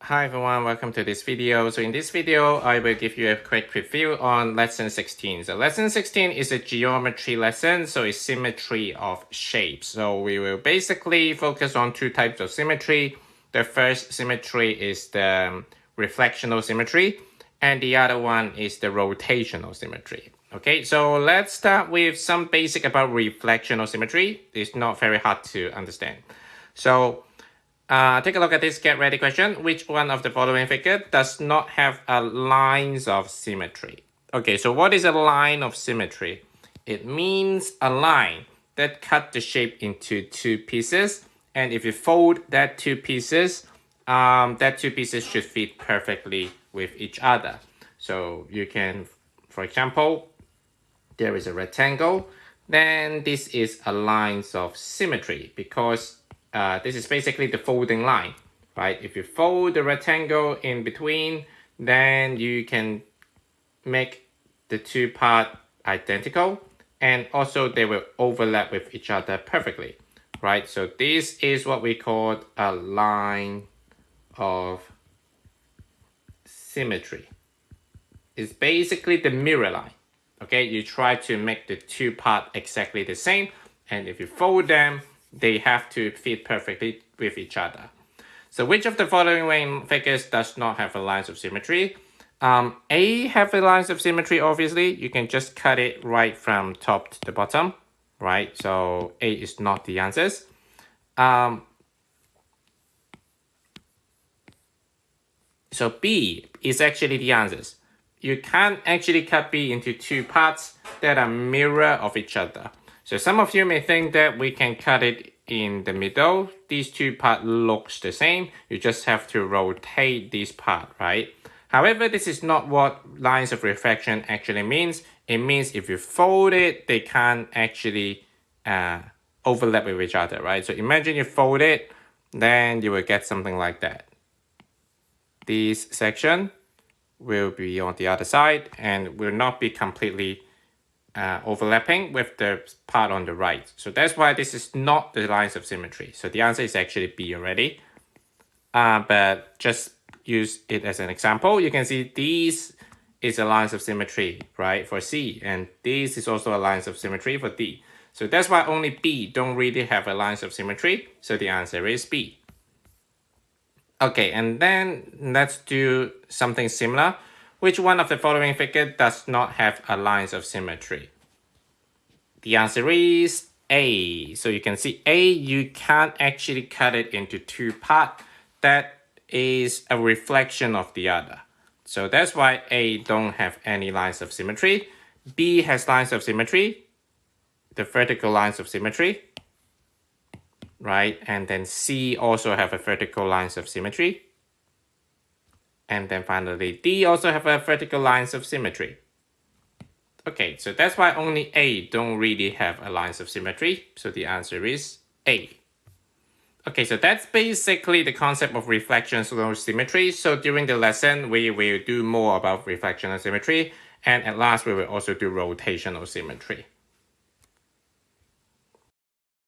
Hi everyone, welcome to this video. So in this video, I will give you a quick review on lesson 16. So lesson 16 is a geometry lesson, so it's symmetry of shapes. So we will basically focus on two types of symmetry. The first symmetry is the reflectional symmetry, and the other one is the rotational symmetry. Okay, so let's start with some basic about reflectional symmetry. It's not very hard to understand. So take a look at this get ready question. Which one of the following figure does not have a lines of symmetry? Okay, so what is a line of symmetry? It means a line that cut the shape into two pieces. And if you fold that two pieces should fit perfectly with each other. So you can, for example, there is a rectangle. Then this is a lines of symmetry because this is basically the folding line, right? If you fold the rectangle in between, then you can make the two parts identical, and also they will overlap with each other perfectly, right? So this is what we call a line of symmetry. It's basically the mirror line. Okay, you try to make the two parts exactly the same, and if you fold them, they have to fit perfectly with each other. So which of the following figures does not have a lines of symmetry? A have a lines of symmetry, obviously. You can just cut it right from top to the bottom, right? So A is not the answers. So B is actually the answers. You can't actually cut B into two parts that are mirror of each other. So some of you may think that we can cut it in the middle. These two parts looks the same. You just have to rotate this part, right? However, this is not what lines of reflection actually means. It means if you fold it, they can't actually overlap with each other, right? So imagine you fold it, then you will get something like that. This section will be on the other side and will not be completely overlapping with the part on the right. So that's why this is not the lines of symmetry. So the answer is actually B already. But just use it as an example. You can see these is a lines of symmetry, right, for C. And this is also a lines of symmetry for D. So that's why only B don't really have a lines of symmetry. So the answer is B. Okay, and then let's do something similar. Which one of the following figure does not have a lines of symmetry? The answer is A. So you can see A, you can't actually cut it into two parts. That is a reflection of the other. So that's why A don't have any lines of symmetry. B has lines of symmetry, the vertical lines of symmetry, right? And then C also have a vertical lines of symmetry. And then finally, D also have a vertical lines of symmetry. Okay, so that's why only A don't really have a lines of symmetry. So the answer is A. Okay, so that's basically the concept of reflectional symmetry. So during the lesson, we will do more about reflectional symmetry. And at last, we will also do rotational symmetry.